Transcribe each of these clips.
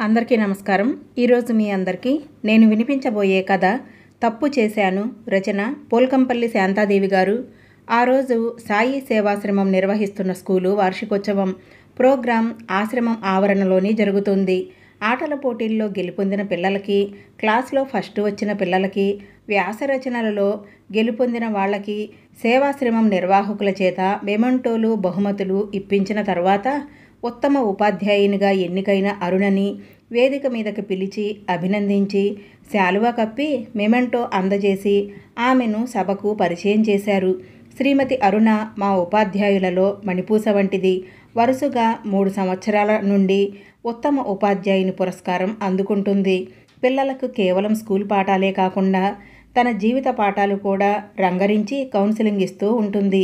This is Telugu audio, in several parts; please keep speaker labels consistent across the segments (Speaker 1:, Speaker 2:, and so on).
Speaker 1: అందరికీ నమస్కారం. ఈరోజు మీ అందరికీ నేను వినిపించబోయే కథ తప్పు చేశాను. రచన పోల్కంపల్లి శాంతాదేవి గారు. ఆ రోజు సాయి సేవాశ్రమం నిర్వహిస్తున్న స్కూలు వార్షికోత్సవం ప్రోగ్రాం ఆశ్రమం ఆవరణలోనే జరుగుతుంది. ఆటల పోటీల్లో గెలుపొందిన పిల్లలకి, క్లాస్లో ఫస్ట్ వచ్చిన పిల్లలకి, వ్యాస రచనలలో గెలుపొందిన వాళ్ళకి సేవాశ్రమం నిర్వాహకుల చేత మెమంటోలు, బహుమతులు ఇప్పించిన తర్వాత ఉత్తమ ఉపాధ్యాయునిగా ఎన్నికైన అరుణని వేదిక మీదకి పిలిచి అభినందించి శాలువా కప్పి మెమెంటో అందజేసి ఆమెను సభకు పరిచయం చేశారు. శ్రీమతి అరుణ మా ఉపాధ్యాయులలో మణిపూస వంటిది. వరుసగా 3 సంవత్సరాల నుండి ఉత్తమ ఉపాధ్యాయుని పురస్కారం అందుకుంటుంది. పిల్లలకు కేవలం స్కూల్ పాఠాలే కాకుండా తన జీవిత పాఠాలు కూడా రంగరించి కౌన్సిలింగ్ ఇస్తూ ఉంటుంది.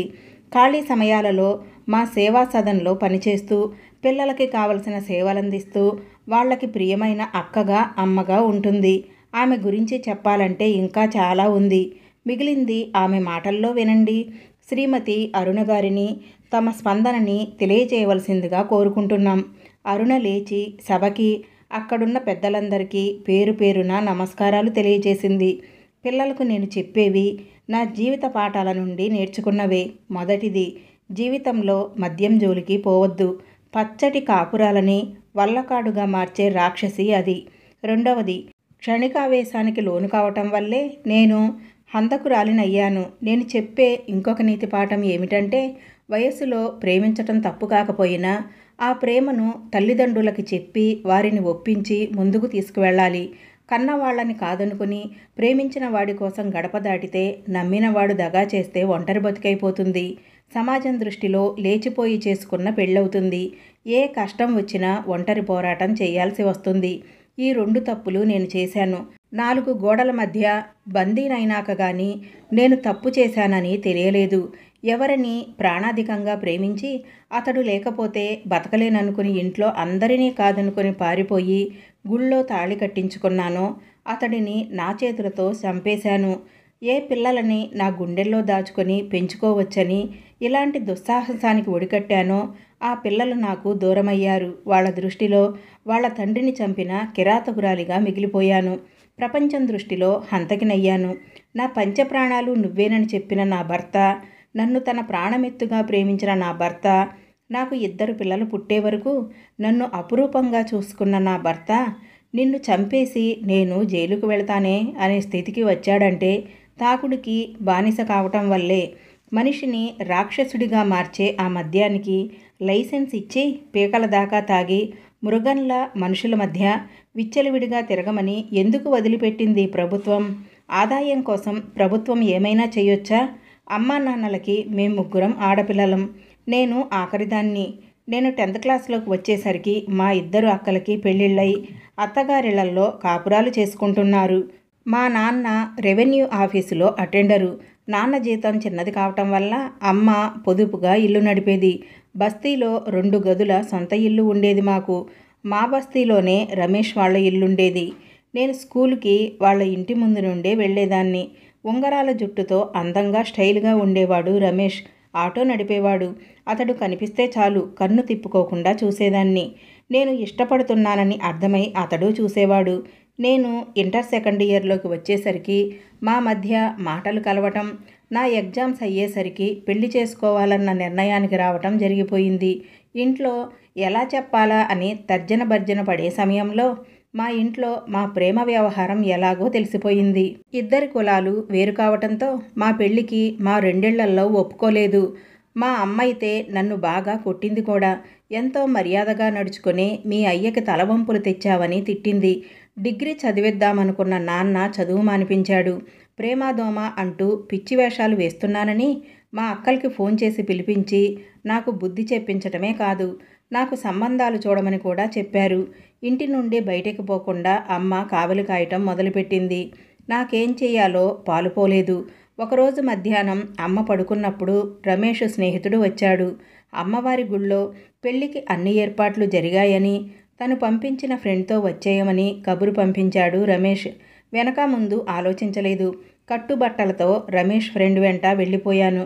Speaker 1: ఖాళీ సమయాలలో మా సేవా సదన్లో పనిచేస్తూ పిల్లలకి కావలసిన సేవలందిస్తూ వాళ్ళకి ప్రియమైన అక్కగా, అమ్మగా ఉంటుంది. ఆమె గురించి చెప్పాలంటే ఇంకా చాలా ఉంది. మిగిలింది ఆమె మాటల్లో వినండి. శ్రీమతి అరుణ గారిని తమ స్పందనని తెలియచేయవలసిందిగా కోరుకుంటున్నాం. అరుణ లేచి సభకి, అక్కడున్న పెద్దలందరికీ పేరు పేరున నమస్కారాలు తెలియజేసింది. పిల్లలకు నేను చెప్పేవి నా జీవిత పాఠాల నుండి నేర్చుకున్నవే. మొదటిది, జీవితంలో మద్యం జోలికి పోవద్దు. పచ్చటి కాపురాలని వల్లకాడుగా మార్చే రాక్షసి అది. రెండవది, క్షణికావేశానికి లోను కావటం వల్లే నేను హంతకురాలినయ్యాను. నేను చెప్పే ఇంకొక నీతి పాఠం ఏమిటంటే, వయస్సులో ప్రేమించటం తప్పు కాకపోయినా ఆ ప్రేమను తల్లిదండ్రులకి చెప్పి వారిని ఒప్పించి ముందుకు తీసుకువెళ్ళాలి. కన్నవాళ్ళని కాదనుకుని ప్రేమించిన వాడి కోసం గడప దాటితే, నమ్మినవాడు దగా చేస్తే ఒంటరి బతుకైపోతుంది. సమాజం దృష్టిలో లేచిపోయి చేసుకున్న పెళ్ళవుతుంది. ఏ కష్టం వచ్చినా ఒంటరి పోరాటం చేయాల్సి వస్తుంది. ఈ 2 తప్పులు నేను చేశాను. 4 గోడల మధ్య బందీనైనాక గాని నేను తప్పు చేశానని తెలియలేదు. ఎవరిని ప్రాణాధికంగా ప్రేమించి అతడు లేకపోతే బతకలేననుకుని ఇంట్లో అందరినీ కాదనుకుని పారిపోయి గుళ్ళో తాళి కట్టించుకున్నానో అతడిని నా చేతులతో చంపేశాను. ఏ పిల్లలని నా గుండెల్లో దాచుకొని పెంచుకోవచ్చని ఇలాంటి దుస్సాహసానికి ఒడికట్టానో ఆ పిల్లలు నాకు దూరమయ్యారు. వాళ్ళ దృష్టిలో వాళ్ళ తండ్రిని చంపిన కిరాతకురాలిగా మిగిలిపోయాను. ప్రపంచం దృష్టిలో హంతకినయ్యాను. నా పంచప్రాణాలు నువ్వేనని చెప్పిన నా భర్త, నన్ను తన ప్రాణమెత్తుగా ప్రేమించిన నా భర్త, నాకు 2 పిల్లలు పుట్టే వరకు నన్ను అపురూపంగా చూసుకున్న నా భర్త నిన్ను చంపేసి నేను జైలుకు వెళతానే అనే స్థితికి వచ్చాడంటే తాకుడికి బానిస కావటం వల్లే. మనిషిని రాక్షసుడిగా మార్చే ఆ మద్యానికి లైసెన్స్ ఇచ్చి పీకల దాకా తాగి మృగంలా మనుషుల మధ్య విచ్చలవిడిగా తిరగమని ఎందుకు వదిలిపెట్టింది ప్రభుత్వం? ఆదాయం కోసం ప్రభుత్వం ఏమైనా చేయొచ్చా? అమ్మా నాన్నలకి మేం 3 ఆడపిల్లలం. నేను ఆఖరిదాన్ని. నేను 10th క్లాస్లోకి వచ్చేసరికి మా 2 అక్కలకి పెళ్ళిళ్ళై అత్తగారిళ్లల్లో కాపురాలు చేసుకుంటున్నారు. మా నాన్న రెవెన్యూ ఆఫీసులో అటెండరు. నాన్న జీతం చిన్నది కావటం వల్ల అమ్మ పొదుపుగా ఇల్లు నడిపేది. బస్తీలో 2 గదుల సొంత ఇల్లు ఉండేది మాకు. మా బస్తీలోనే రమేష్ వాళ్ళ ఇల్లుండేది. నేను స్కూలుకి వాళ్ళ ఇంటి ముందు నుండే వెళ్ళేదాన్ని. ఉంగరాల జుట్టుతో అందంగా స్టైల్గా ఉండేవాడు రమేష్. ఆటో నడిపేవాడు. అతడు కనిపిస్తే చాలు కన్ను తిప్పుకోకుండా చూసేదాన్ని. నేను ఇష్టపడుతున్నానని అర్థమై అతడు చూసేవాడు. నేను ఇంటర్ 2nd ఇయర్లోకి వచ్చేసరికి మా మధ్య మాటలు కలవటం, నా ఎగ్జామ్స్ అయ్యేసరికి పెళ్లి చేసుకోవాలన్న నిర్ణయానికి రావటం జరిగిపోయింది. ఇంట్లో ఎలా చెప్పాలా అని తర్జన భర్జన పడే సమయంలో మా ఇంట్లో మా ప్రేమ వ్యవహారం ఎలాగో తెలిసిపోయింది. 2 కులాలు వేరు కావటంతో మా పెళ్లికి మా 2 ఏళ్లలో ఒప్పుకోలేదు. మా అమ్మ అయితే నన్ను బాగా కొట్టింది కూడా. ఎంతో మర్యాదగా నడుచుకుని మీ అయ్యకి తలవంపులు తెచ్చావని తిట్టింది. డిగ్రీ చదివిద్దామనుకున్న నాన్న చదువు మానిపించాడు. ప్రేమాదోమ అంటూ పిచ్చి వేషాలు వేస్తున్నానని మా అక్కలకి ఫోన్ చేసి పిలిపించి నాకు బుద్ధి చెప్పించటమే కాదు, నాకు సంబంధాలు చూడమని కూడా చెప్పారు. ఇంటి నుండి బయటకు పోకుండా అమ్మ కావలి కాయటం మొదలుపెట్టింది. నాకేం చెయ్యాలో పాలుపోలేదు. ఒకరోజు మధ్యాహ్నం అమ్మ పడుకున్నప్పుడు రమేష్ స్నేహితుడు వచ్చాడు. అమ్మవారి గుళ్ళో పెళ్లికి అన్ని ఏర్పాట్లు జరిగాయని, తను పంపించిన ఫ్రెండ్తో వచ్చేయమని కబురు పంపించాడు రమేష్. వెనక ముందు ఆలోచించలేదు. కట్టుబట్టలతో రమేష్ ఫ్రెండ్ వెంట వెళ్ళిపోయాను.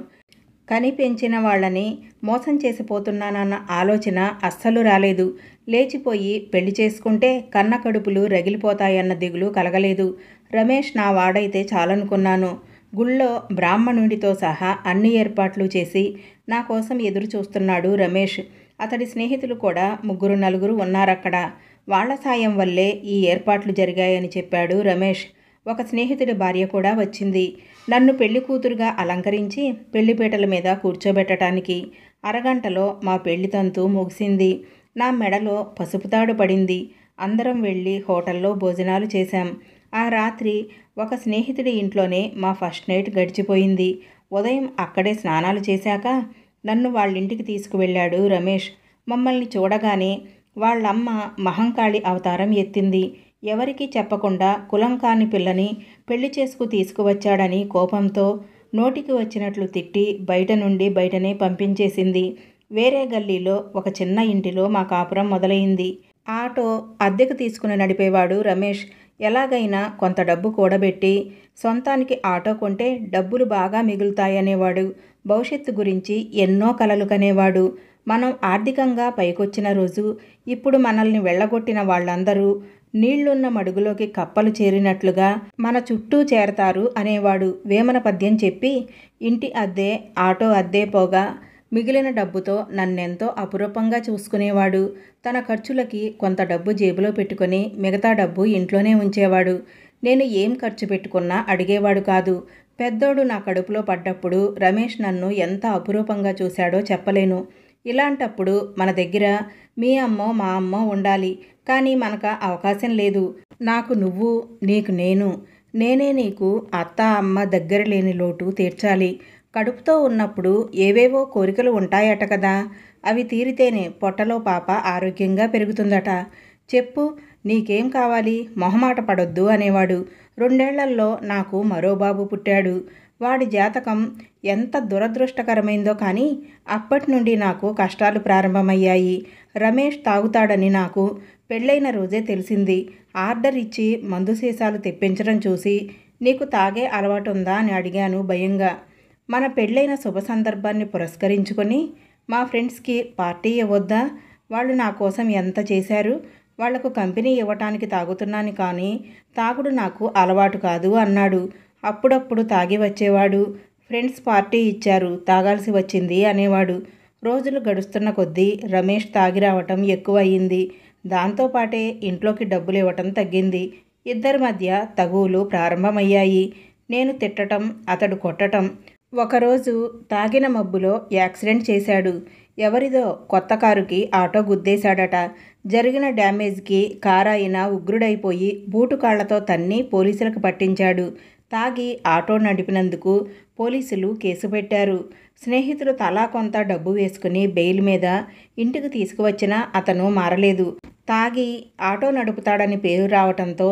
Speaker 1: కని పెంచిన వాళ్ళని మోసం చేసిపోతున్నానన్న ఆలోచన అస్సలు రాలేదు. లేచిపోయి పెళ్లి చేసుకుంటే కన్న కడుపులు రగిలిపోతాయన్న దిగులు కలగలేదు. రమేష్ నా వాడైతే చాలనుకున్నాను. గుళ్ళో బ్రాహ్మణుడితో సహా అన్ని ఏర్పాట్లు చేసి నా కోసం ఎదురు చూస్తున్నాడు రమేష్. అతడి స్నేహితులు కూడా 3-4 ఉన్నారక్కడ. వాళ్ల సాయం వల్లే ఈ ఏర్పాట్లు జరిగాయని చెప్పాడు రమేష్. ఒక స్నేహితుడి భార్య కూడా వచ్చింది. నన్ను పెళ్లి కూతురుగా అలంకరించి పెళ్లిపీటల మీద కూర్చోబెట్టడానికి. అరగంటలో మా పెళ్లి తంతు ముగిసింది. నా మెడలో పసుపుతాడు పడింది. అందరం వెళ్ళి హోటల్లో భోజనాలు చేశాం. ఆ రాత్రి ఒక స్నేహితుడి ఇంట్లోనే మా ఫస్ట్ నైట్ గడిచిపోయింది. ఉదయం అక్కడే స్నానాలు చేశాక నన్ను వాళ్ళింటికి తీసుకువెళ్ళాడు రమేష్. మమ్మల్ని చూడగానే వాళ్ళమ్మ మహంకాళి అవతారం ఎత్తింది. ఎవరికీ చెప్పకుండా కులం కాని పిల్లని పెళ్లి చేసుకు తీసుకువచ్చాడని కోపంతో నోటికి వచ్చినట్లు తిట్టి బయట నుండి బయటనే పంపించేసింది. వేరే గల్లీలో ఒక చిన్న ఇంటిలో మా కాపురం మొదలైంది. ఆటో అద్దెకు తీసుకుని నడిపేవాడు రమేష్. ఎలాగైనా కొంత డబ్బు కూడబెట్టి సొంతానికి ఆటో కొంటే డబ్బులు బాగా మిగులుతాయనేవాడు. భవిష్యత్తు గురించి ఎన్నో కలలు కనేవాడు. మనం ఆర్థికంగా పైకొచ్చిన రోజు ఇప్పుడు మనల్ని వెళ్ళగొట్టిన వాళ్ళందరూ నీళ్లున్న మడుగులోకి కప్పలు చేరినట్లుగా మన చుట్టూ చేరతారు అనేవాడు. వేమన పద్యం చెప్పి ఇంటి అద్దె ఆటో అద్దె పోగా మిగిలిన డబ్బుతో నన్నెంతో అపురూపంగా చూసుకునేవాడు. తన ఖర్చులకి కొంత డబ్బు జేబులో పెట్టుకొని మిగతా డబ్బు ఇంట్లోనే ఉంచేవాడు. నేను ఏం ఖర్చు పెట్టుకున్నా అడిగేవాడు కాదు. పెద్దోడు నా కడుపులో పడ్డప్పుడు రమేష్ నన్ను ఎంత అపురూపంగా చూశాడో చెప్పలేను. ఇలాంటప్పుడు మన దగ్గర మీ అమ్మో మా అమ్మో ఉండాలి. కానీ మనకు అవకాశం లేదు. నాకు నువ్వు, నీకు నేను, నేనే నీకు అత్త అమ్మ దగ్గర లేని లోటు తీర్చాలి. కడుపుతో ఉన్నప్పుడు ఏవేవో కోరికలు ఉంటాయట కదా, అవి తీరితేనే పొట్టలో పాప ఆరోగ్యంగా పెరుగుతుందట. చెప్పు, నీకేం కావాలి, మొహమాట పడొద్దు అనేవాడు. 2 ఏళ్లలో నాకు మరో బాబు పుట్టాడు. వాడి జాతకం ఎంత దురదృష్టకరమైందో కానీ అప్పటి నుండి నాకు కష్టాలు ప్రారంభమయ్యాయి. రమేష్ తాగుతాడని నాకు పెళ్ళైన రోజే తెలిసింది. ఆర్డర్ ఇచ్చి మందు సీసాలు తెప్పించడం చూసి నీకు తాగే అలవాటుందా అని అడిగాను భయంగా. మన పెళ్ళైన శుభ సందర్భాన్ని పురస్కరించుకొని మా ఫ్రెండ్స్కి పార్టీ ఇవ్వొద్దా? వాళ్ళు నా కోసం ఎంత చేశారు. వాళ్లకు కంపెనీ ఇవ్వటానికి తాగుతున్నాను కానీ తాగుడు నాకు అలవాటు కాదు అన్నాడు. అప్పుడప్పుడు తాగి వచ్చేవాడు. ఫ్రెండ్స్ పార్టీ ఇచ్చారు, తాగాల్సి వచ్చింది అనేవాడు. రోజులు గడుస్తున్న కొద్దీ రమేష్ తాగి రావటం ఎక్కువ అయ్యింది. దాంతోపాటే ఇంట్లోకి డబ్బులు ఇవ్వటం తగ్గింది. ఇద్దరి మధ్య తగువులు ప్రారంభమయ్యాయి. నేను తిట్టటం, అతడు కొట్టటం. ఒకరోజు తాగిన మబ్బులో యాక్సిడెంట్ చేశాడు. ఎవరిదో కొత్త కారుకి ఆటో గుద్దేశాడట. జరిగిన డ్యామేజ్కి కారాయన ఉగ్రుడైపోయి బూటు కాళ్లతో తన్ని పోలీసులకు పట్టించాడు. తాగి ఆటో నడిపినందుకు పోలీసులు కేసు పెట్టారు. స్నేహితులు తలా కొంత డబ్బు వేసుకుని బెయిల్ మీద ఇంటికి తీసుకువచ్చినా అతను మారలేదు. తాగి ఆటో నడుపుతాడని పేరు రావటంతో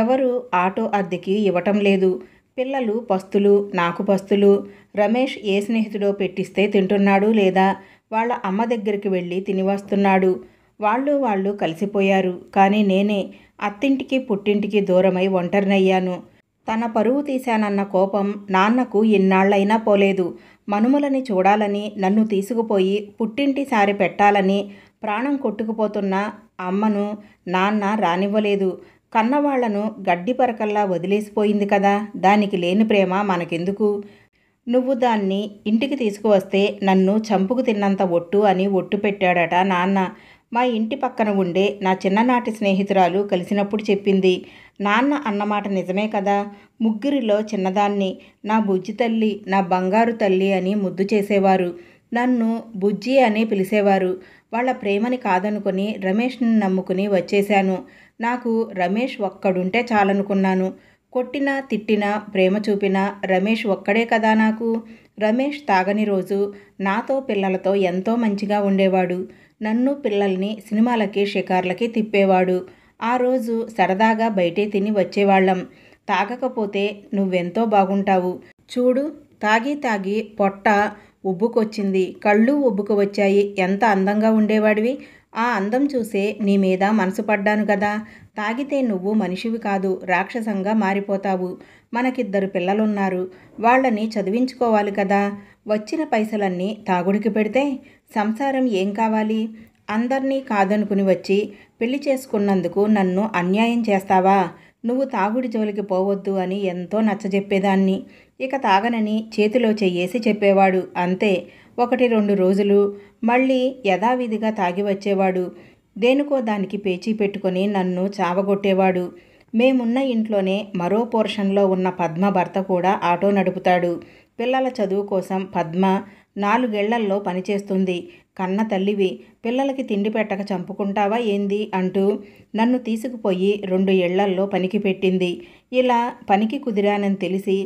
Speaker 1: ఎవరు ఆటో అద్దెకి ఇవ్వటం లేదు. పిల్లలు పస్తులు, నాకు పస్తులు. రమేష్ ఏ స్నేహితుడో పెట్టిస్తే తింటున్నాడు లేదా వాళ్ళ అమ్మ దగ్గరికి వెళ్ళి తిని వస్తున్నాడు. వాళ్ళు కలిసిపోయారు. కానీ నేనే అత్తింటికి పుట్టింటికి దూరమై ఒంటరినయ్యాను. తన పరువు తీశానన్న కోపం నాన్నకు ఇన్నాళ్లైనా పోలేదు. మనుమలని చూడాలని నన్ను తీసుకుపోయి పుట్టింటి సారి పెట్టాలని ప్రాణం కొట్టుకుపోతున్న అమ్మను నాన్న రానివ్వలేదు. కన్నవాళ్లను గడ్డి పరకల్లా వదిలేసిపోయింది కదా, దానికి లేని ప్రేమ మనకెందుకు? నువ్వు దాన్ని ఇంటికి తీసుకువస్తే నన్ను చంపుకు తిన్నంత ఒట్టు అని ఒట్టు పెట్టాడట నాన్న. మా ఇంటి పక్కన ఉండే నా చిన్ననాటి స్నేహితురాలు కలిసినప్పుడు చెప్పింది. నాన్న అన్నమాట నిజమే కదా. ముగ్గురిలో చిన్నదాన్ని, నా బుజ్జి తల్లి, నా బంగారు తల్లి అని ముద్దు చేసేవారు. నన్ను బుజ్జి అని పిలిచేవారు. వాళ్ళ ప్రేమని కాదనుకొని రమేష్ని నమ్ముకుని వచ్చేశాను. నాకు రమేష్ ఒక్కడుంటే చాలనుకున్నాను. కొట్టినా తిట్టినా ప్రేమ చూపినా రమేష్ ఒక్కడే కదా నాకు. రమేష్ తాగని రోజు నాతో పిల్లలతో ఎంతో మంచిగా ఉండేవాడు. నన్ను పిల్లల్ని సినిమాలకి షికార్లకి తిప్పేవాడు. ఆ రోజు సరదాగా బయటే తిని వచ్చేవాళ్ళం. తాగకపోతే నువ్వెంతో బాగుంటావు చూడు, తాగి తాగి పొట్ట ఉబ్బుకొచ్చింది, కళ్ళు ఉబ్బుకు వచ్చాయి, ఎంత అందంగా ఉండేవాడివి. ఆ అందం చూసే నీ మీద మనసు పడ్డాను కదా. తాగితే నువ్వు మనిషివి కాదు, రాక్షసంగా మారిపోతావు. మనకిద్దరు పిల్లలున్నారు, వాళ్ళని చదివించుకోవాలి కదా. వచ్చిన పైసలన్నీ తాగుడికి పెడితే సంసారం ఏం కావాలి? అందర్నీ కాదనుకుని వచ్చి పెళ్లి చేసుకున్నందుకు నన్ను అన్యాయం చేస్తావా? నువ్వు తాగుడి జోలికి పోవద్దు అని ఎంతో నచ్చజెప్పేదాన్ని. ఇక తాగనని చేతిలో చెయ్యేసి చెప్పేవాడు. అంతే. 1-2 రోజులు మళ్ళీ యథావిధిగా తాగి వచ్చేవాడు. దేనికో దానికి పేచీ పెట్టుకుని నన్ను చావగొట్టేవాడు. మేమున్న ఇంట్లోనే మరో పోర్షన్లో ఉన్న పద్మ భర్త కూడా ఆటో నడుపుతాడు. పిల్లల చదువు కోసం పద్మ 4 ఏళ్లల్లో పనిచేస్తుంది. కన్న తల్లివి, పిల్లలకి తిండి పెట్టక చంపుకుంటావా ఏంది అంటూ నన్ను తీసుకుపోయి 2 ఏళ్లల్లో పనికి పెట్టింది. ఇలా పనికి కుదిరానని తెలిసి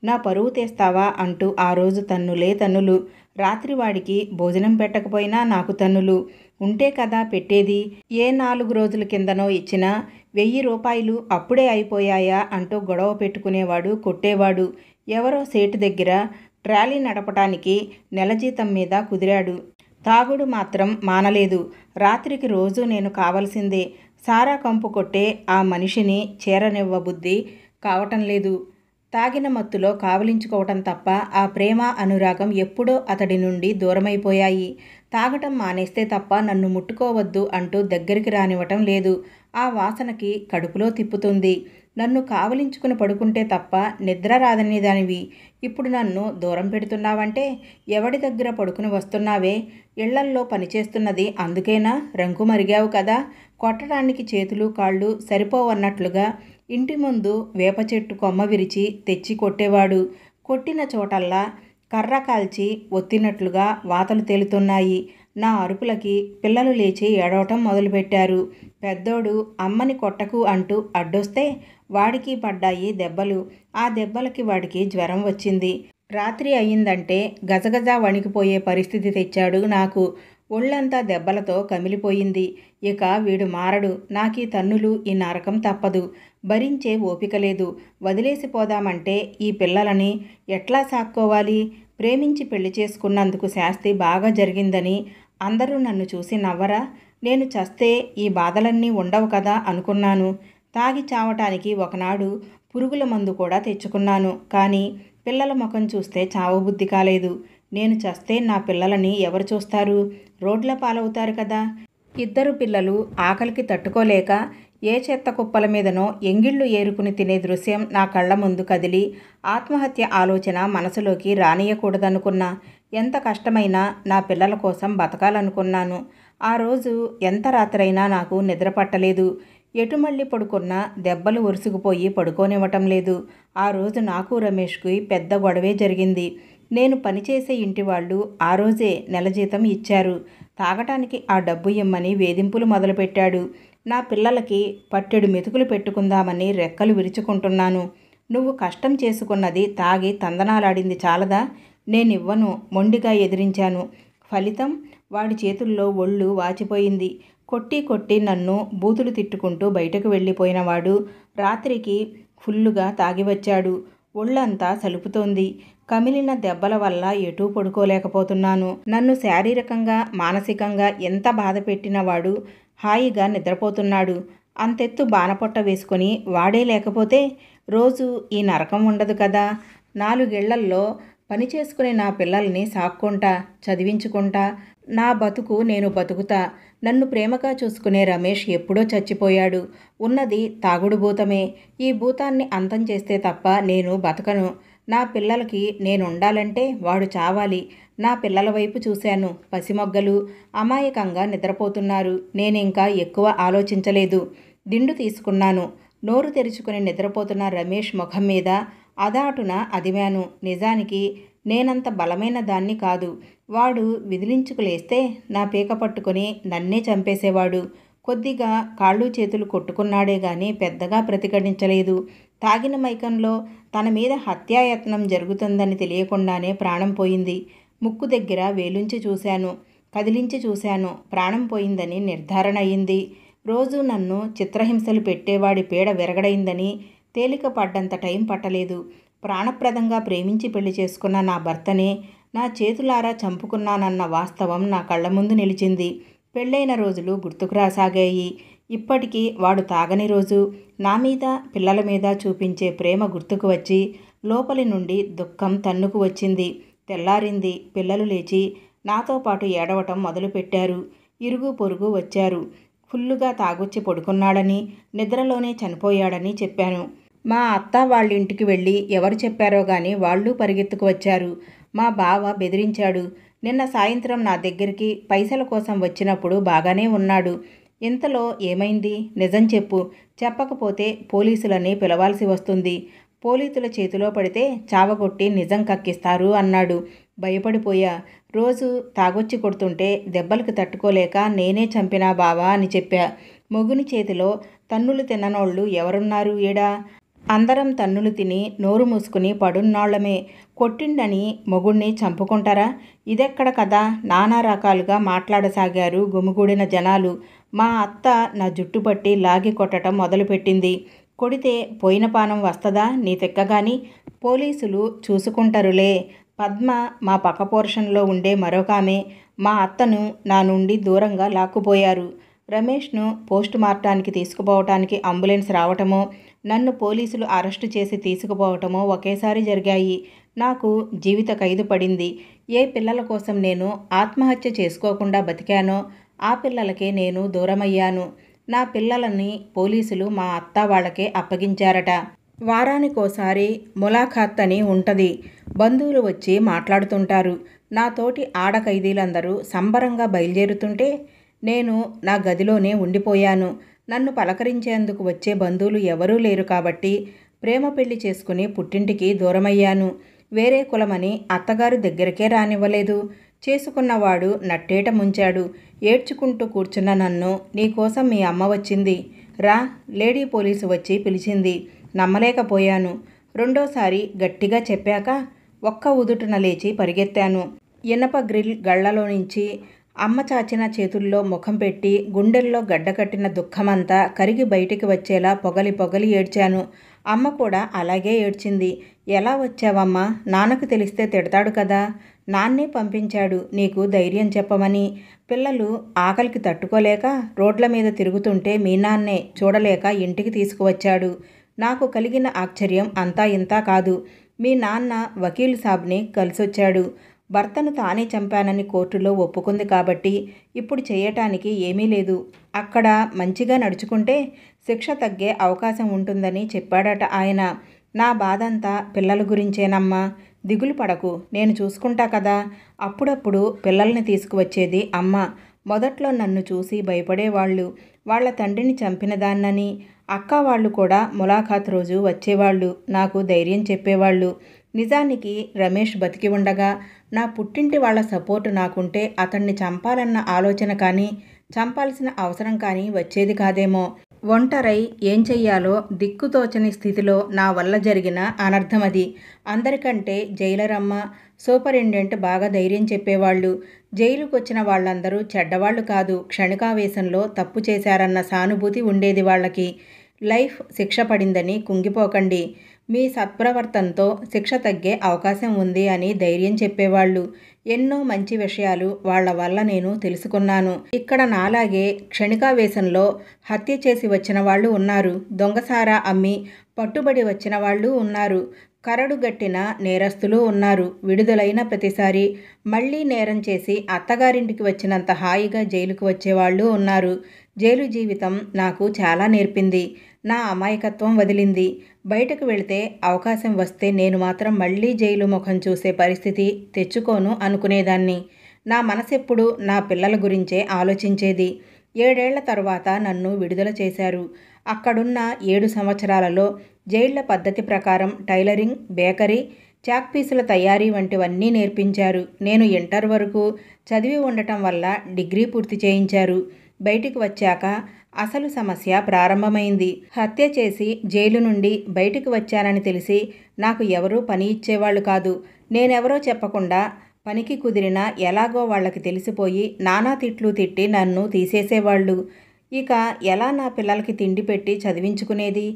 Speaker 1: నా పరువు తీస్తావా అంటూ ఆ రోజు తన్నులే తన్నులు. రాత్రి వాడికి భోజనం పెట్టకపోయినా నాకు తన్నులు. ఉంటే కదా పెట్టేది. ఏ 4 రోజుల కిందనో ఇచ్చిన 1000 రూపాయలు అప్పుడే అయిపోయాయా అంటూ గొడవ పెట్టుకునేవాడు, కొట్టేవాడు. ఎవరో సేటు దగ్గర ట్రాలీ నడపటానికి నెల జీతం మీద కుదిరాడు. తాగుడు మాత్రం మానలేదు. రాత్రికి రోజు నేను కావలసిందే. సారా కంపు కొట్టే ఆ మనిషిని చేరనివ్వబుద్ధి కావటం లేదు. తాగిన మత్తులో కావలించుకోవటం తప్ప ఆ ప్రేమ, అనురాగం ఎప్పుడో అతడి నుండి దూరమైపోయాయి. తాగటం మానేస్తే తప్ప నన్ను ముట్టుకోవద్దు అంటూ దగ్గరికి రానివ్వటం లేదు. ఆ వాసనకి కడుపులో తిప్పుతుంది. నన్ను కావలించుకుని పడుకుంటే తప్ప నిద్ర రాదని దానివి ఇప్పుడు నన్ను దూరం పెడుతున్నావంటే ఎవడి దగ్గర పడుకుని వస్తున్నావే? ఇళ్లల్లో పనిచేస్తున్నది అందుకేనా? రంకు మరిగావు కదా. కొట్టడానికి చేతులు కాళ్ళు సరిపోవన్నట్లుగా ఇంటి ముందు వేప చెట్టు కొమ్మ విరిచి తెచ్చి కొట్టేవాడు. కొట్టిన చోటల్లా కర్ర కాల్చి ఒత్తినట్లుగా వాతలు తేలుతున్నాయి. నా అరుపులకి పిల్లలు లేచి ఏడవటం మొదలుపెట్టారు. పెద్దోడు అమ్మని కొట్టకు అంటూ అడ్డొస్తే వాడికి పడ్డాయి దెబ్బలు. ఆ దెబ్బలకి వాడికి జ్వరం వచ్చింది. రాత్రి అయిందంటే గజగజ వణికిపోయే పరిస్థితి తెచ్చాడు నాకు. ఒళ్ళంతా దెబ్బలతో కమిలిపోయింది. ఇక వీడు మారడు. నాకీ తన్నులు, ఈ నరకం తప్పదు. భరించే ఓపిక లేదు. వదిలేసిపోదామంటే ఈ పిల్లలని ఎట్లా సాక్కోవాలి? ప్రేమించి పెళ్లి చేసుకున్నందుకు శాస్తి బాగా జరిగిందని అందరూ నన్ను చూసి నవ్వరా? నేను చస్తే ఈ బాధలన్నీ ఉండవు కదా అనుకున్నాను. తాగి చావటానికి ఒకనాడు పురుగుల మందు కూడా తెచ్చుకున్నాను. కానీ పిల్లల ముఖం చూస్తే చావబుద్ధి కాలేదు. నేను చస్తే నా పిల్లలని ఎవరు చూస్తారు? రోడ్ల పాలవుతారు కదా. 2 పిల్లలు ఆకలికి తట్టుకోలేక ఏ చెత్త కుప్పల మీదనో ఎంగిళ్ళు ఏరుకుని తినే దృశ్యం నా కళ్ళ ముందు కదిలి ఆత్మహత్య ఆలోచన మనసులోకి రానియకూడదనుకున్నా. ఎంత కష్టమైనా నా పిల్లల కోసం బతకాలనుకున్నాను. ఆ రోజు ఎంత రాత్రైనా నాకు నిద్ర పట్టలేదు. ఎటు మళ్ళీ పడుకున్నా దెబ్బలు ఒరుసుకుపోయి పడుకోనివ్వటం లేదు. ఆ రోజు నాకు రమేష్కి పెద్ద గొడవే జరిగింది. నేను పనిచేసే ఇంటి వాళ్ళు ఆ రోజే నెల జీతం ఇచ్చారు. తాగటానికి ఆ డబ్బు ఇమ్మని వేధింపులు మొదలుపెట్టాడు. నా పిల్లలకి పట్టెడు మెతుకులు పెట్టుకుందామని రెక్కలు విరుచుకుంటున్నాను. నువ్వు కష్టం చేసుకున్నది తాగి తందనాలాడింది చాలదా? నేనివ్వను మొండిగా ఎదిరించాను. ఫలితం వాడి చేతుల్లో ఒళ్ళు వాచిపోయింది. కొట్టి కొట్టి నన్ను బూతులు తిట్టుకుంటూ బయటకు వెళ్ళిపోయినవాడు రాత్రికి ఫుల్లుగా తాగివచ్చాడు. ఒళ్ళంతా సలుపుతోంది. కమిలిన దెబ్బల వల్ల ఎటూ పడుకోలేకపోతున్నాను. నన్ను శారీరకంగా, మానసికంగా ఎంత బాధ పెట్టినవాడు హాయిగా నిద్రపోతున్నాడు. అంతెత్తు బాణపొట్ట వేసుకొని వాడే లేకపోతే రోజు ఈ నరకం ఉండదు కదా. 4 ఏళ్లల్లో పని చేసుకుని నా పిల్లల్ని సాక్కుంటా, చదివించుకుంటా నా బతుకు నేను బతుకుతా. నన్ను ప్రేమగా చూసుకునే రమేష్ ఎప్పుడో చచ్చిపోయాడు. ఉన్నది తాగుడు భూతమే. ఈ భూతాన్ని అంతం చేస్తే తప్ప నేను బతకను. నా పిల్లలకి నేనుండాలంటే వాడు చావాలి. నా పిల్లల వైపు చూశాను. పసిమొగ్గలు అమాయకంగా నిద్రపోతున్నారు. నేనింకా ఎక్కువ ఆలోచించలేదు. దిండు తీసుకున్నాను. నోరు తెరుచుకుని నిద్రపోతున్న రమేష్ ముఖం మీద అదాటున అదిమాను. నిజానికి నేనంత బలమైన దాన్ని కాదు. వాడు విదిలించుకులేస్తే నా పీక పట్టుకుని నన్నే చంపేసేవాడు. కొద్దిగా కాళ్ళు చేతులు కొట్టుకున్నాడే గాని పెద్దగా ప్రతిఘటించలేదు. తాగిన మైకంలో తన మీద హత్యాయత్నం జరుగుతుందని తెలియకుండానే ప్రాణం పోయింది. ముక్కు దగ్గర వేలుంచి చూశాను, కదిలించి చూశాను. ప్రాణం పోయిందని నిర్ధారణ అయింది. రోజు నన్ను చిత్రహింసలు పెట్టేవాడి పీడ విరగడైందని తేలిక పడ్డంత టైం పట్టలేదు. ప్రాణప్రదంగా ప్రేమించి పెళ్లి చేసుకున్న నా భర్తనే నా చేతులారా చంపుకున్నానన్న వాస్తవం నా కళ్ళ ముందు నిలిచింది. పెళ్ళైన రోజులు గుర్తుకు రాసాగాయి. ఇప్పటికీ వాడు తాగని రోజు, నా మీద, పిల్లల మీద చూపించే ప్రేమ గుర్తుకు వచ్చి లోపలి నుండి దుఃఖం తన్నుకు వచ్చింది. తెల్లారింది. పిల్లలు లేచి నాతో పాటు ఏడవటం మొదలుపెట్టారు. ఇరుగు పొరుగు వచ్చారు. ఫుల్లుగా తాగొచ్చి పడుకున్నాడని, నిద్రలోనే చనిపోయాడని చెప్పాను. మా అత్త వాళ్ళింటికి వెళ్ళి ఎవరు చెప్పారో గాని వాళ్ళు పరిగెత్తుకు వచ్చారు. మా బావ బెదిరించాడు. నిన్న సాయంత్రం నా దగ్గరికి పైసల కోసం వచ్చినప్పుడు బాగానే ఉన్నాడు. ఇంతలో ఏమైంది? నిజం చెప్పు. చెప్పకపోతే పోలీసులని పిలవాల్సి వస్తుంది. పోలీసుల చేతిలో పడితే చావగొట్టి నిజం కక్కిస్తారు అన్నాడు. భయపడిపోయా. రోజు తాగొచ్చి కొడుతుంటే దెబ్బలకు తట్టుకోలేక నేనే చంపినా బావా అని చెప్పా. మొగుని చేతిలో తన్నులు తిన్ననోళ్ళు ఎవరున్నారు ఈడ? అందరం తన్నులు తిని నోరు మూసుకుని పడున్నాళ్లమే. కొట్టిండని మొగుణ్ణి చంపుకుంటారా? ఇదెక్కడ కదా? నానా రకాలుగా మాట్లాడసాగారు గుమిగూడిన జనాలు. మా అత్త నా జుట్టు పట్టి లాగి కొట్టడం మొదలుపెట్టింది. కొడితే పోయిన పానం వస్తదా నీ తిక్కగాని? పోలీసులు చూసుకుంటారులే. పద్మ మా పక్క పోర్షన్లో ఉండే మరొకామె మా అత్తను నా నుండి దూరంగా లాక్కుపోయారు. రమేష్ను పోస్ట్ మార్టానికి తీసుకుపోవటానికి అంబులెన్స్ రావటమో, నన్ను పోలీసులు అరెస్టు చేసి తీసుకుపోవటమో ఒకేసారి జరిగాయి. నాకు జీవిత ఖైదు పడింది. ఏ పిల్లల కోసం నేను ఆత్మహత్య చేసుకోకుండా బతికానో ఆ పిల్లలకే నేను దూరమయ్యాను. నా పిల్లలని పోలీసులు మా అత్త వాళ్ళకే అప్పగించారట. వారానికోసారి ములాఖాత్ అని ఉంటది. బంధువులు వచ్చి మాట్లాడుతుంటారు. నా తోటి ఆడ ఖైదీలందరూ సంబరంగా బయలుదేరుతుంటే నేను నా గదిలోనే ఉండిపోయాను. నన్ను పలకరించేందుకు వచ్చే బంధువులు ఎవరూ లేరు కాబట్టి ప్రేమ పెళ్లి చేసుకుని పుట్టింటికి దూరమయ్యాను. వేరే కులమని అత్తగారి దగ్గరికే రానివ్వలేదు. చేసుకున్నవాడు నట్టేట ముంచాడు. ఏడ్చుకుంటూ కూర్చున్న నన్ను నీకోసం మీ అమ్మ వచ్చింది రా, లేడీ పోలీసు వచ్చి పిలిచింది. నమ్మలేకపోయాను. రెండోసారి గట్టిగా చెప్పాక ఒక్క ఉదుటున లేచి పరిగెత్తాను. ఇనప గ్రిల్ గళ్లలో నుంచి అమ్మ చాచిన చేతుల్లో ముఖం పెట్టి గుండెల్లో గడ్డకట్టిన దుఃఖమంతా కరిగి బయటికి వచ్చేలా పొగలి పొగలి ఏడ్చాను. అమ్మ కూడా అలాగే ఏడ్చింది. ఎలా వచ్చావమ్మా? నాన్నకు తెలిస్తే తిడతాడు కదా. నాన్నే పంపించాడు నీకు ధైర్యం చెప్పమని. పిల్లలు ఆకలికి తట్టుకోలేక రోడ్ల మీద తిరుగుతుంటే మీ నాన్నే చూడలేక ఇంటికి తీసుకువచ్చాడు. నాకు కలిగిన ఆశ్చర్యం అంతా ఇంతా కాదు. మీ నాన్న వకీల్ సాబ్ని కలిసొచ్చాడు. భర్తను తానే చంపానని కోర్టులో ఒప్పుకుంది కాబట్టి ఇప్పుడు చేయటానికి ఏమీ లేదు. అక్కడ మంచిగా నడుచుకుంటే శిక్ష తగ్గే అవకాశం ఉంటుందని చెప్పాడట ఆయన. నా బాధంతా పిల్లల గురించేనమ్మా. దిగులు పడకు, నేను చూసుకుంటా కదా. అప్పుడప్పుడు పిల్లల్ని తీసుకువచ్చేది అమ్మ. మొదట్లో నన్ను చూసి భయపడేవాళ్ళు. వాళ్ళ తండ్రిని చంపిన దాన్నని. అక్క వాళ్ళు కూడా ములాఖాత్ రోజు వచ్చేవాళ్ళు. నాకు ధైర్యం చెప్పేవాళ్ళు. నిజానికి రమేష్ బతికి ఉండగా నా పుట్టింటి వాళ్ళ సపోర్టు నాకుంటే అతన్ని చంపాలన్న ఆలోచన కానీ, చంపాల్సిన అవసరం కానీ వచ్చేది కాదేమో. ఒంటరై ఏం చెయ్యాలో దిక్కుతోచని స్థితిలో నా వల్ల జరిగిన అనర్థమది. అందరికంటే జైలరమ్మ, సూపరింటెండెంట్ బాగా ధైర్యం చెప్పేవాళ్ళు. జైలుకొచ్చిన వాళ్ళందరూ చెడ్డవాళ్ళు కాదు, క్షణికావేశంలో తప్పు చేశారన్న సానుభూతి ఉండేది వాళ్ళకి. లైఫ్ శిక్ష పడిందని కుంగిపోకండి. మీ సత్ప్రవర్తనతో శిక్ష తగ్గే అవకాశం ఉంది అని ధైర్యం చెప్పేవాళ్ళు. ఎన్నో మంచి విషయాలు వాళ్ళ వల్ల నేను తెలుసుకున్నాను. ఇక్కడ నాలాగే క్షణికావేశంలో హత్య చేసి వచ్చిన వాళ్ళు ఉన్నారు. దొంగసారా అమ్మి పట్టుబడి వచ్చిన వాళ్ళు ఉన్నారు. కరడుగట్టిన నేరస్తులు ఉన్నారు. విడుదలైన ప్రతిసారి మళ్లీ నేరం చేసి అత్తగారింటికి వచ్చినంత హాయిగా జైలుకు వచ్చేవాళ్ళు ఉన్నారు. జైలు జీవితం నాకు చాలా నేర్పింది. నా అమాయకత్వం వదిలింది. బయటకు వెళితే అవకాశం వస్తే నేను మాత్రం మళ్లీ జైలు ముఖం చూసే పరిస్థితి తెచ్చుకోను అనుకునేదాన్ని. నా మనసెప్పుడు నా పిల్లల గురించే ఆలోచించేది. 7 ఏళ్ల తర్వాత నన్ను విడుదల చేశారు. అక్కడున్న 7 సంవత్సరాలలో జైళ్ల పద్ధతి ప్రకారం టైలరింగ్, బేకరీ, చాక్పీసుల తయారీ వంటివన్నీ నేర్పించారు. నేను ఇంటర్ వరకు చదివి ఉండటం వల్ల డిగ్రీ పూర్తి చేయించారు. బయటికి వచ్చాక అసలు సమస్య ప్రారంభమైంది. హత్య చేసి జైలు నుండి బయటికి వచ్చానని తెలిసి నాకు ఎవరూ పని ఇచ్చేవాళ్ళు కాదు. నేనెవరో చెప్పకుండా పనికి కుదిరినా ఎలాగో వాళ్ళకి తెలిసిపోయి నానా తిట్లు తిట్టి నన్ను తీసేసేవాళ్ళు. ఇక ఎలా నా పిల్లలకి తిండి పెట్టి చదివించుకునేది?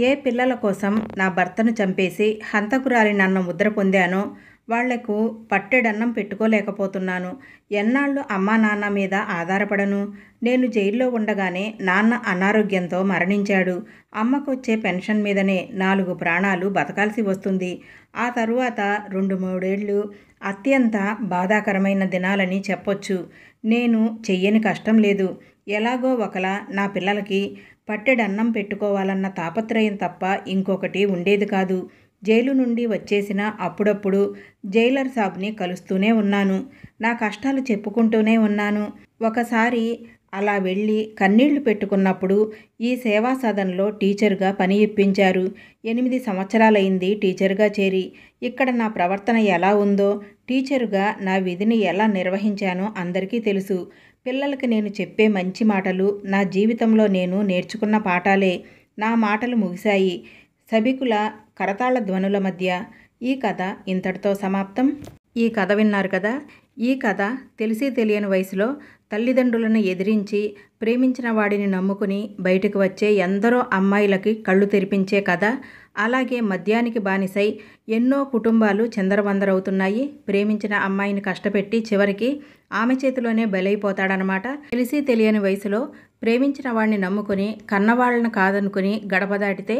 Speaker 1: ఏ పిల్లల కోసం నా భర్తను చంపేసి హంతకురాలి నన్ను ముద్ర పొందానో వాళ్లకు పట్టెడన్నం పెట్టుకోలేకపోతున్నాను. ఎన్నాళ్ళు అమ్మా నాన్న మీద ఆధారపడను? నేను జైల్లో ఉండగానే నాన్న అనారోగ్యంతో మరణించాడు. అమ్మకొచ్చే పెన్షన్ మీదనే 4 ప్రాణాలు బతకాల్సి వస్తుంది. ఆ తరువాత 2-3 ఏళ్ళు అత్యంత బాధాకరమైన దినాలని చెప్పొచ్చు. నేను చెయ్యని కష్టం లేదు. ఎలాగో ఒకలా నా పిల్లలకి పట్టెడన్నం పెట్టుకోవాలన్న తాపత్రయం తప్ప ఇంకొకటి ఉండేది కాదు. జైలు నుండి వచ్చేసిన అప్పుడప్పుడు జైలర్ సాబ్ని కలుస్తూనే ఉన్నాను. నా కష్టాలు చెప్పుకుంటూనే ఉన్నాను. ఒకసారి అలా వెళ్ళి కన్నీళ్లు పెట్టుకున్నప్పుడు ఈ సేవా సదన్లో టీచర్గా పని ఇప్పించారు. 8 సంవత్సరాలైంది టీచర్గా చేరి. ఇక్కడ నా ప్రవర్తన ఎలా ఉందో, టీచరుగా నా విధిని ఎలా నిర్వహించానో అందరికీ తెలుసు. పిల్లలకి నేను చెప్పే మంచి మాటలు నా జీవితంలో నేను నేర్చుకున్న పాఠాలే. నా మాటలు ముగిశాయి సభికుల కరతాళ ధ్వనుల మధ్య. ఈ కథ ఇంతటితో సమాప్తం. ఈ కథ విన్నారు కదా. ఈ కథ తెలిసి తెలియని వయసులో తల్లిదండ్రులను ఎదిరించి ప్రేమించిన వాడిని నమ్ముకుని బయటకు వచ్చే ఎందరో అమ్మాయిలకి కళ్ళు తెరిపించే కథ. అలాగే మద్యానికి బానిసై ఎన్నో కుటుంబాలు చిందరవందరవుతున్నాయి. ప్రేమించిన అమ్మాయిని కష్టపెట్టి చివరికి ఆమె చేతిలోనే బలైపోతాడనమాట. తెలిసి తెలియని వయసులో ప్రేమించిన వాడిని నమ్ముకుని కన్నవాళ్ళను కాదనుకుని గడప దాటితే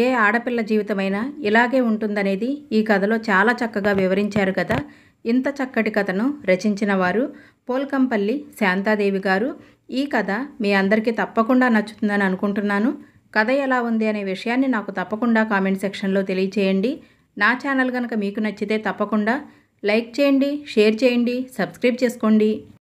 Speaker 1: ఏ ఆడపిల్ల జీవితమైనా ఇలాగే ఉంటుందనేది ఈ కథలో చాలా చక్కగా వివరించారు కదా. ఇంత చక్కటి కథను రచించిన వారు పోల్కంపల్లి శాంతాదేవి గారు. ఈ కథ మీ అందరికీ తప్పకుండా నచ్చుతుందని అనుకుంటున్నాను. కథ ఎలా ఉంది అనే విషయాన్ని నాకు తప్పకుండా కామెంట్ సెక్షన్లో తెలియచేయండి. నా ఛానల్ కనుక మీకు నచ్చితే తప్పకుండా లైక్ చేయండి, షేర్ చేయండి, సబ్స్క్రైబ్ చేసుకోండి.